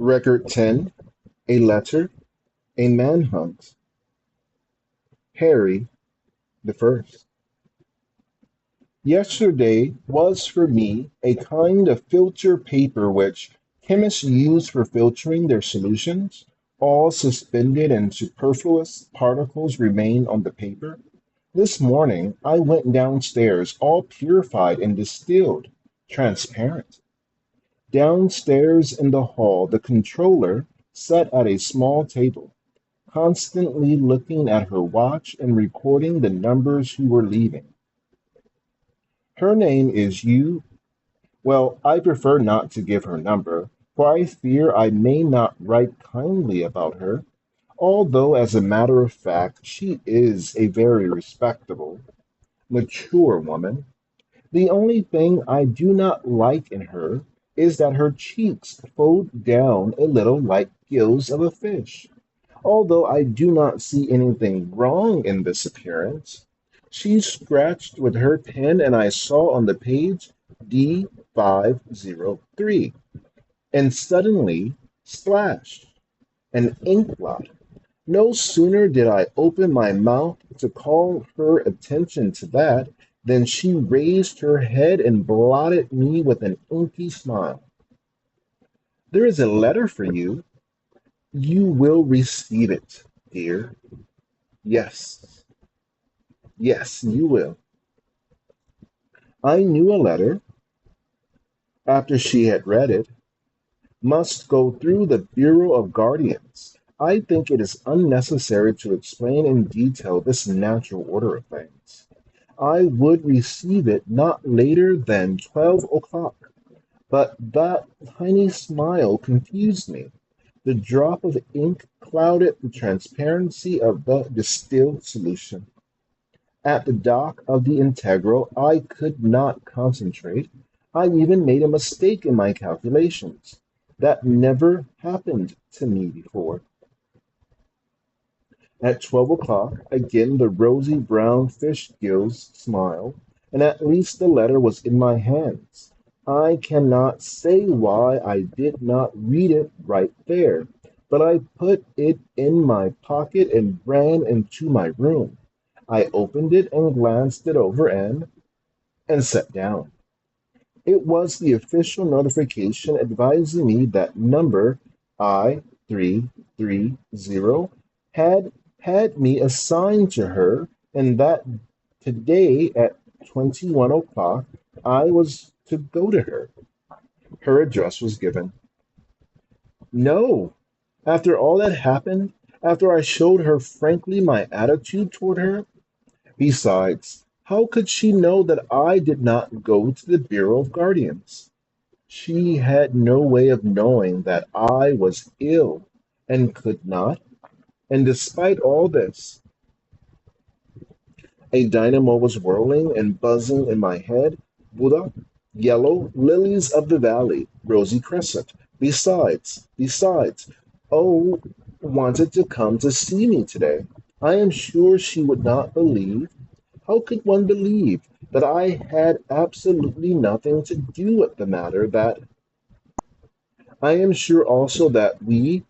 Record 10, a letter, a manhunt. Harry the First. Yesterday was for me a kind of filter paper which chemists use for filtering their solutions. All suspended and superfluous particles remain on the paper. This morning I went downstairs, all purified and distilled, transparent. Downstairs in the hall, the controller sat at a small table, constantly looking at her watch and recording the numbers who were leaving. Her name is Well, I prefer not to give her number, for I fear I may not write kindly about her, although as a matter of fact she is a very respectable, mature woman. The only thing I do not like in her is that her cheeks fold down a little like gills of a fish. Although I do not see anything wrong in this appearance, she scratched with her pen and I saw on the page D503. And suddenly, splash, an ink blot. No sooner did I open my mouth to call her attention to that than she raised her head and blotted me with an inky smile. There is a letter for you. You will receive it, dear. Yes, yes, you will. I knew a letter, after she had read it, must go through the Bureau of Guardians. I think it is unnecessary to explain in detail this natural order of things. I would receive it not later than 12 o'clock, but that tiny smile confused me. The drop of ink clouded the transparency of the distilled solution. At the dock of the integral I could not concentrate. I even made a mistake in my calculations. That never happened to me before. At 12 o'clock, again the rosy brown fish gills smiled, and at least the letter was in my hands. I cannot say why I did not read it right there, but I put it in my pocket and ran into my room. I opened it and glanced it over and sat down. It was the official notification advising me that number I-330 had had me assigned to her and that today at 21 o'clock I was to go to her. Her address was given. No, after all that happened, after I showed her frankly my attitude toward her, besides, how could she know that I did not go to the Bureau of Guardians? She had no way of knowing that I was ill and could not. And despite all this, a dynamo was whirling and buzzing in my head. Buddha, yellow, lilies of the valley, rosy crescent. Besides, oh, wanted to come to see me today. I am sure she would not believe. How could one believe that I had absolutely nothing to do with the matter? That I am sure also that we,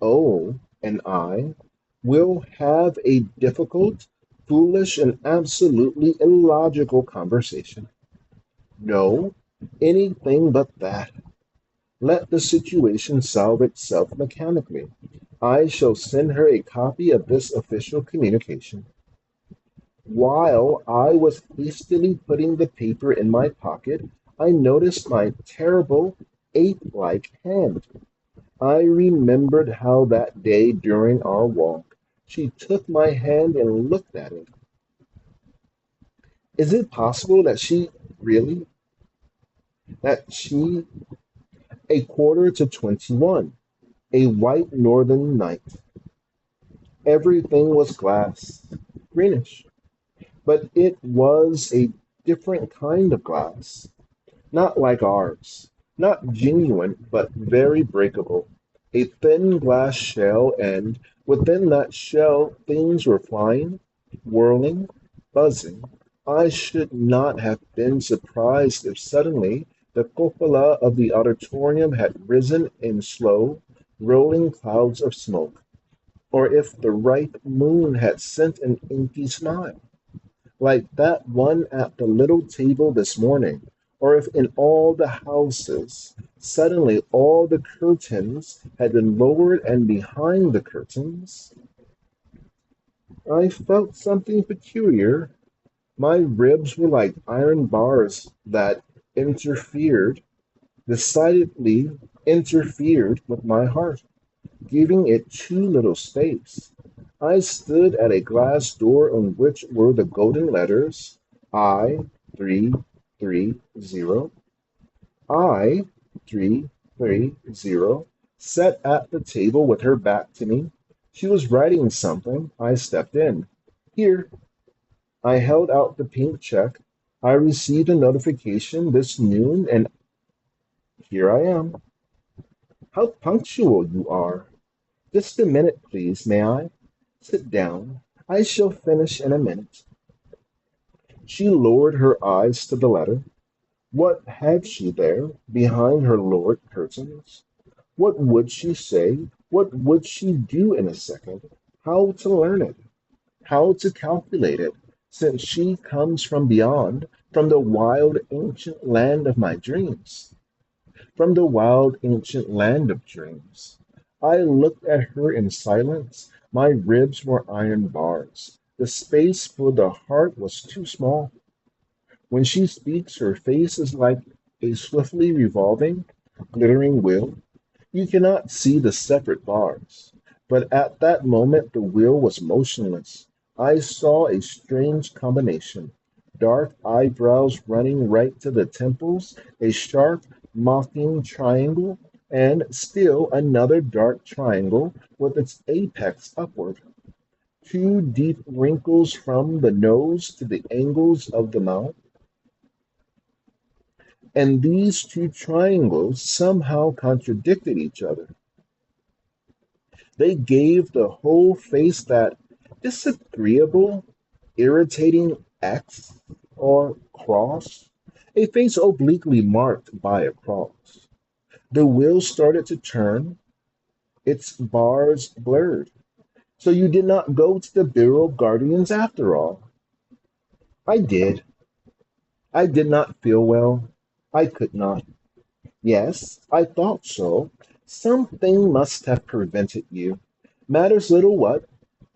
O and I, will have a difficult, foolish, and absolutely illogical conversation. No, anything but that. Let the situation solve itself mechanically. I shall send her a copy of this official communication. While I was hastily putting the paper in my pocket, I noticed my terrible ape-like hand. I remembered how that day during our walk she took my hand and looked at it. Is it possible that really, she, a quarter to 21, a white northern night, everything was glass, greenish, but it was a different kind of glass, not like ours, not genuine, but very breakable. A thin glass shell, and within that shell things were flying, whirling, buzzing. I should not have been surprised if suddenly The cupola of the auditorium had risen in slow, rolling clouds of smoke, or if the ripe moon had sent an inky smile, like that one at the little table this morning, or if in all the houses suddenly all the curtains had been lowered and behind the curtains, I felt something peculiar. My ribs were like iron bars that interfered, decidedly interfered with my heart, giving it too little space. I stood at a glass door on which were the golden letters I 330. I 330 sat at the table with her back to me. She was writing something. I stepped in. Here, I held out the pink check. I received a notification this noon, and here I am. How punctual you are. Just a minute, please, may I? Sit down. I shall finish in a minute. She lowered her eyes to the letter. What had she there, behind her lowered curtains? What would she say? What would she do in a second? How to learn it? How to calculate it, since she comes from beyond, from the wild ancient land of my dreams? From the wild ancient land of dreams. I looked at her in silence. My ribs were iron bars. The space for the heart was too small. When she speaks, her face is like a swiftly revolving, glittering wheel. You cannot see the separate bars. But at that moment the wheel was motionless. I saw a strange combination. Dark eyebrows running right to the temples, a sharp, mocking triangle, and still another dark triangle with its apex upward. Two deep wrinkles from the nose to the angles of the mouth, and these two triangles somehow contradicted each other. They gave the whole face that disagreeable, irritating X or cross, a face obliquely marked by a cross. The wheel started to turn, its bars blurred. So you did not go to the Bureau of Guardians after all. I did. I did not feel well. I could not. Yes, I thought so. Something must have prevented you. Matters little what.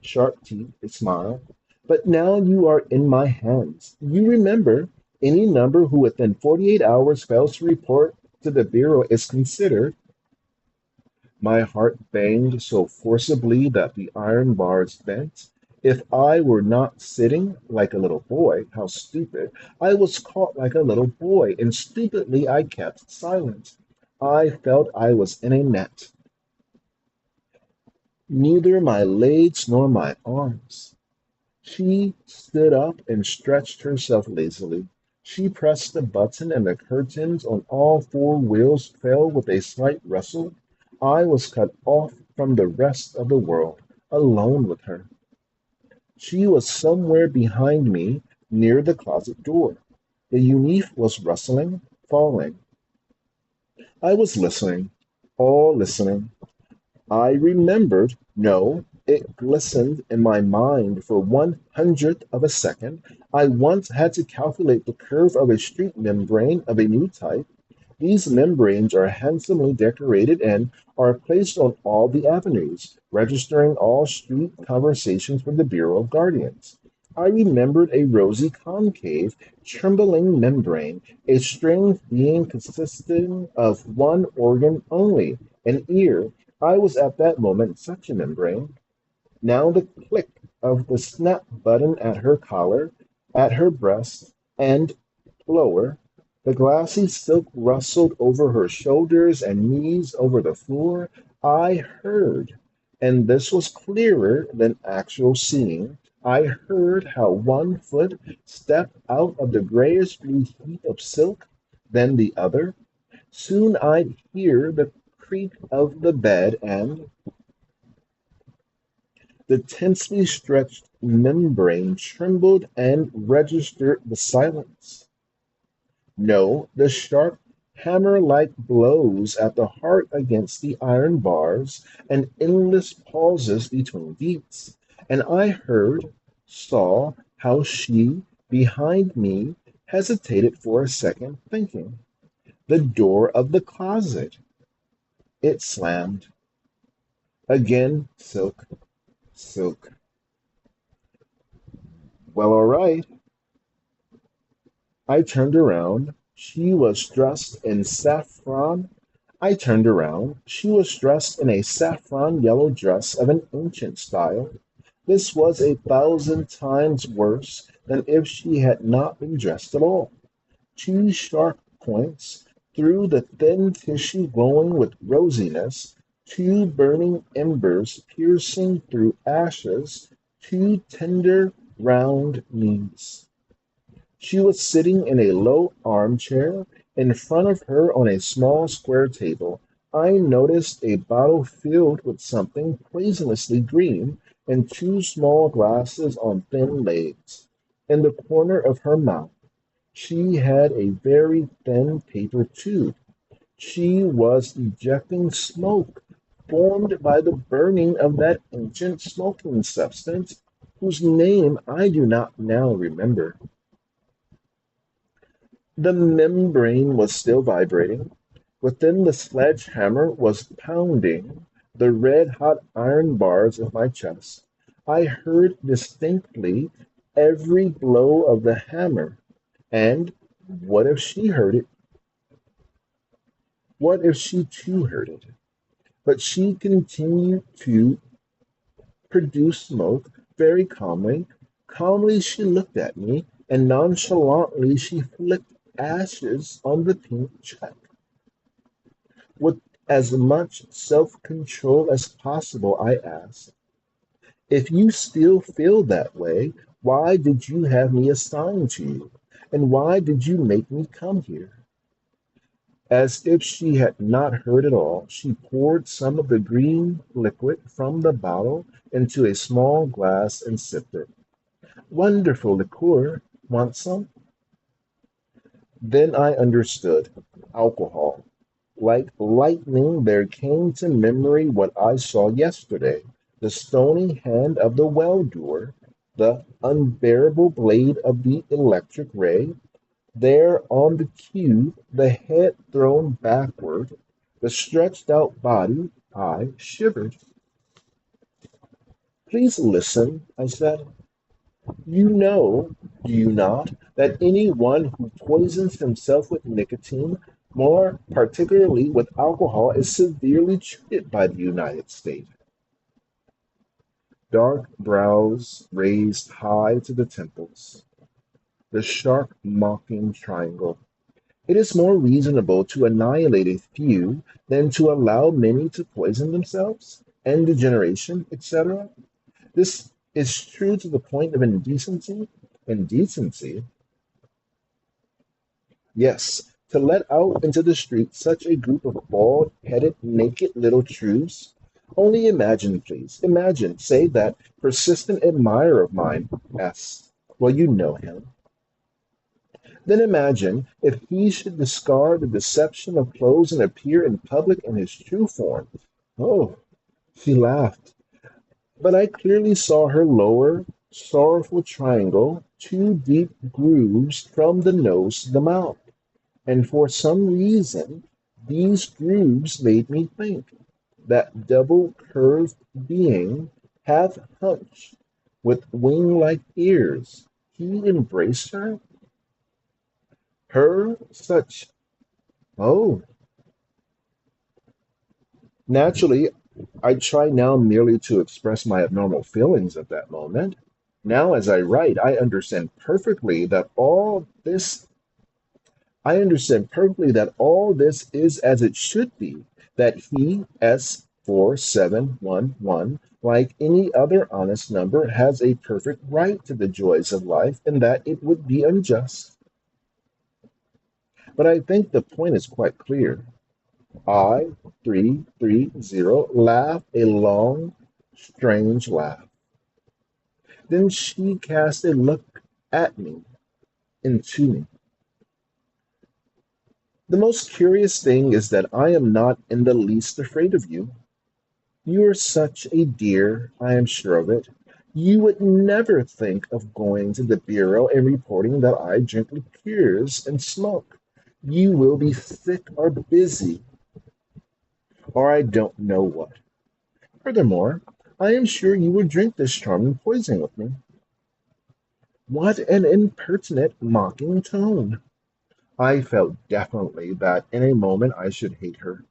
Sharp teeth, a smile. But now you are in my hands. You remember, any number who within 48 hours fails to report to the Bureau is considered. My heart banged so forcibly that the iron bars bent. If I were not sitting like a little boy, how stupid! I was caught like a little boy, and stupidly I kept silent. I felt I was in a net. Neither my legs nor my arms. She stood up and stretched herself lazily. She pressed the button and the curtains on all four wheels fell with a slight rustle. I was cut off from the rest of the world, alone with her. She was somewhere behind me, near the closet door. The unique was rustling, falling. I was listening, all listening. I remembered, no, it glistened in my mind for 100th of a second. I once had to calculate the curve of a street membrane of a new type. These membranes are handsomely decorated and are placed on all the avenues, registering all street conversations for the Bureau of Guardians. I remembered a rosy concave, trembling membrane, a strange being consisting of one organ only, an ear. I was at that moment such a membrane. Now the click of the snap button at her collar, at her breast, and lower. The glassy silk rustled over her shoulders and knees over the floor. I heard, and this was clearer than actual seeing. I heard how one foot stepped out of the grayish blue heap of silk, then the other. Soon I'd hear the creak of the bed and the tensely stretched membrane trembled and registered the silence. No, the sharp hammer-like blows at the heart against the iron bars, and endless pauses between beats. And I saw how she, behind me, hesitated for a second, thinking. The door of the closet. It slammed. Again, silk, silk. Well, all right. I turned around. She was dressed in saffron. I turned around. She was dressed in a saffron yellow dress of an ancient style. This was 1,000 times worse than if she had not been dressed at all. Two sharp points through the thin tissue glowing with rosiness, two burning embers piercing through ashes, two tender, round knees. She was sitting in a low armchair. In front of her on a small square table, I noticed a bottle filled with something poisonously green and two small glasses on thin legs. In the corner of her mouth, she had a very thin paper tube. She was ejecting smoke formed by the burning of that ancient smoking substance whose name I do not now remember. The membrane was still vibrating. Within the sledgehammer was pounding the red-hot iron bars of my chest. I heard distinctly every blow of the hammer. And what if she heard it? What if she too heard it? But she continued to produce smoke very calmly. Calmly she looked at me, and nonchalantly she flicked ashes on the pink check. With as much self-control as possible, I asked, if you still feel that way, why did you have me assigned to you? And why did you make me come here? As if she had not heard it all, she poured some of the green liquid from the bottle into a small glass and sipped it. Wonderful liqueur. Want some? Then I understood. Alcohol. Like lightning, there came to memory what I saw yesterday, the stony hand of the well-doer, the unbearable blade of the electric ray, there on the cube, the head thrown backward, the stretched out body. I shivered. Please listen, I said. You know, do you not, that anyone who poisons himself with nicotine, more particularly with alcohol, is severely treated by the United States? Dark brows raised high to the temples, the sharp mocking triangle. It is more reasonable to annihilate a few than to allow many to poison themselves, end degeneration, etc. This is true to the point of indecency. Indecency, yes, to let out into the street such a group of bald-headed, naked little truths. Only imagine, please, imagine, say that persistent admirer of mine, S. Well, you know him. Then imagine if he should discard the deception of clothes and appear in public in his true form. Oh, she laughed. But I clearly saw her lower, sorrowful triangle, two deep grooves from the nose to the mouth. And for some reason, these grooves made me think that double curved being, half hunched, with wing like ears. He embraced her? Her? Such. Oh, naturally, I try now merely to express my abnormal feelings at that moment. Now, as I write, I understand perfectly that all this is as it should be, that he, S4711, like any other honest number, has a perfect right to the joys of life, and that it would be unjust. But I think the point is quite clear. I, 330, laughed a long, strange laugh. Then she cast a look at me, into me. The most curious thing is that I am not in the least afraid of you. You are such a dear, I am sure of it. You would never think of going to the bureau and reporting that I drink liqueurs and smoke. You will be sick or busy, or I don't know what. Furthermore, I am sure you would drink this charming poison with me. What an impertinent, mocking tone! I felt definitely that in a moment I should hate her.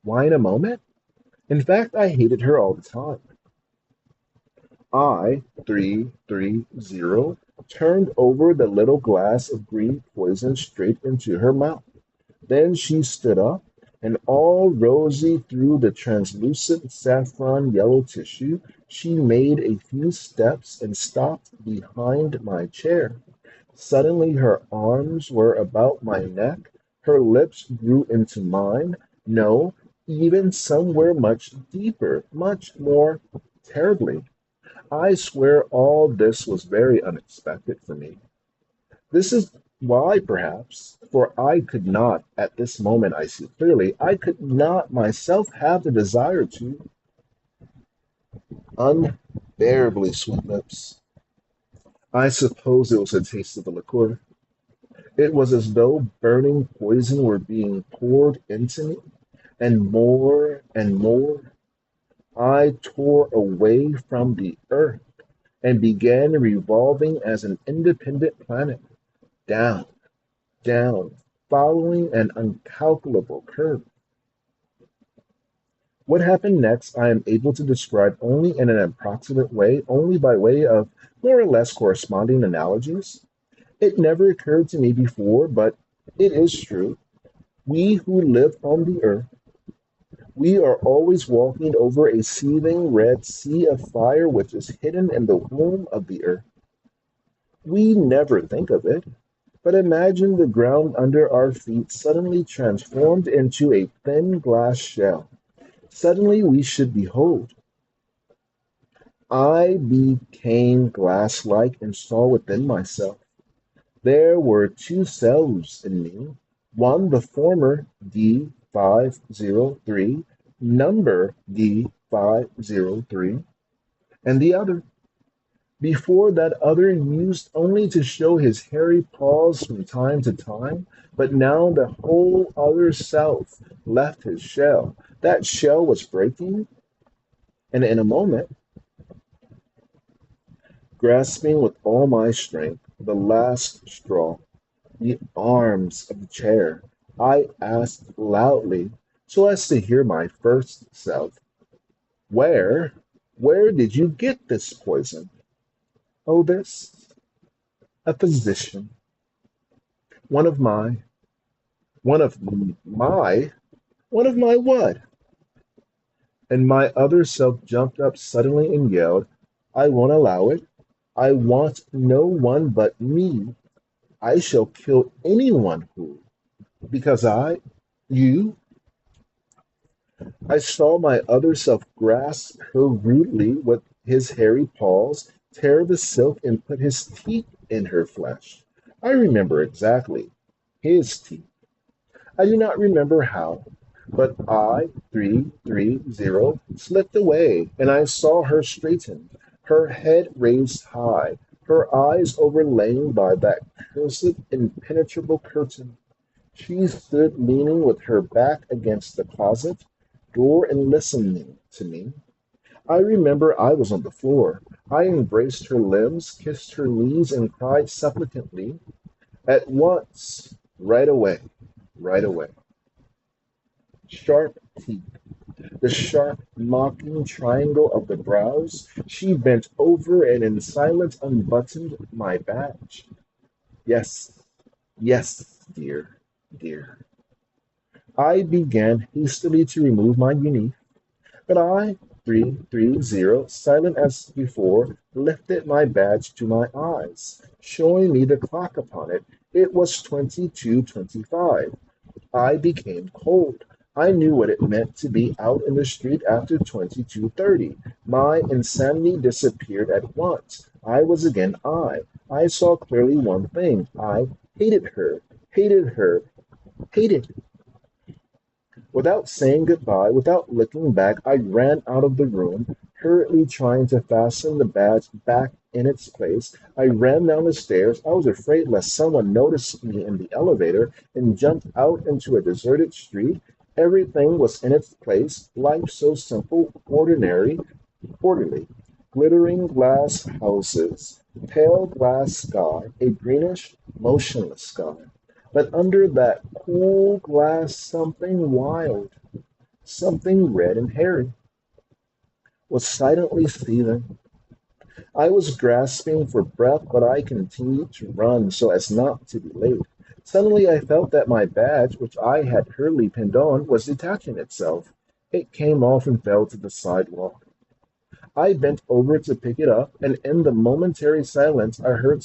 Why in a moment? In fact, I hated her all the time. I, 330, turned over the little glass of green poison straight into her mouth. Then she stood up, and all rosy through the translucent saffron yellow tissue, she made a few steps and stopped behind my chair. Suddenly her arms were about my neck, her lips grew into mine, no, even somewhere much deeper, much more terribly. I swear all this was very unexpected for me. This is why, perhaps, for I could not, at this moment I see clearly, I could not myself have the desire to. Unbearably sweet lips. I suppose it was a taste of the liqueur. It was as though burning poison were being poured into me, and more and more. I tore away from the earth and began revolving as an independent planet, down, down, following an uncalculable curve. What happened next I am able to describe only in an approximate way, only by way of more or less corresponding analogies. It never occurred to me before, but it is true. We who live on the earth, we are always walking over a seething red sea of fire which is hidden in the womb of the earth. We never think of it, but imagine the ground under our feet suddenly transformed into a thin glass shell. Suddenly we should behold. I became glass-like and saw within myself. There were two selves in me, one the former D503, number D503, and the other. Before that other used only to show his hairy paws from time to time, but now the whole other self left his shell. That shell was breaking, and in a moment, grasping with all my strength the last straw, the arms of the chair, I asked loudly, so as to hear my first self, Where, where did you get this poison? Oh, this, a physician, one of my, one of my, one of my what? And my other self jumped up suddenly and yelled, I won't allow it. I want no one but me. I shall kill anyone who, because you, I saw my other self grasp her rudely with his hairy paws, tear the silk, and put his teeth in her flesh. I remember exactly. His teeth. I do not remember how, but I, 330, slipped away, and I saw her straightened, her head raised high, her eyes overlain by that cursed impenetrable curtain. She stood leaning with her back against the closet door and listening to me. I remember I was on the floor. I embraced her limbs, kissed her knees, and cried supplicantly, At once, right away, right away. Sharp teeth, the sharp, mocking triangle of the brows. She bent over and in silence unbuttoned my badge. Yes, yes, dear, dear. I began hastily to remove my unique, but I, 330, silent as before, lifted my badge to my eyes, showing me the clock upon it. It was 22:25. I became cold. I knew what it meant to be out in the street after 22:30. My insanity disappeared at once. I was again I. I saw clearly one thing. I hated her, hated her, Hated. Without saying goodbye, without looking back, I ran out of the room, hurriedly trying to fasten the badge back in its place. I ran down the stairs. I was afraid lest someone notice me in the elevator and jumped out into a deserted street. Everything was in its place, life so simple, ordinary, orderly. Glittering glass houses, pale glass sky, a greenish, motionless sky. But under that cool glass something wild, something red and hairy, was silently seething. I was grasping for breath, but I continued to run so as not to be late. Suddenly I felt that my badge, which I had hurriedly pinned on, was detaching itself. It came off and fell to the sidewalk. I bent over to pick it up, and in the momentary silence, I heard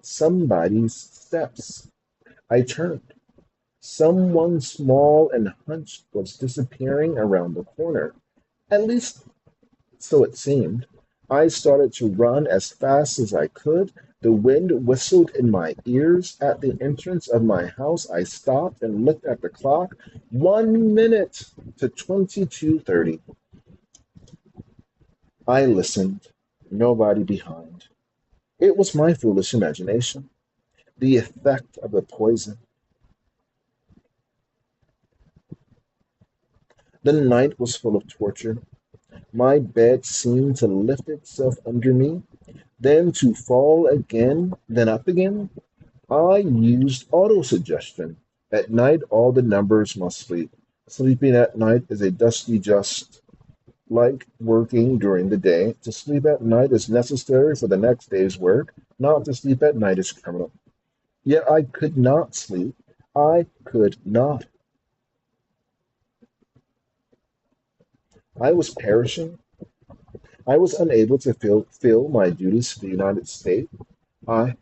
somebody's steps. I turned. Someone small and hunched was disappearing around the corner. At least so it seemed. I started to run as fast as I could. The wind whistled in my ears. At the entrance of my house, I stopped and looked at the clock. 1 minute to 22:30. I listened. Nobody behind. It was my foolish imagination. The effect of the poison. The night was full of torture. My bed seemed to lift itself under me, then to fall again, then up again. I used autosuggestion. At night, all the numbers must sleep. Sleeping at night is a dusty just like working during the day. To sleep at night is necessary for the next day's work. Not to sleep at night is criminal. Yet I could not sleep. I could not. I was perishing. I was unable to fulfill my duties to the United States. I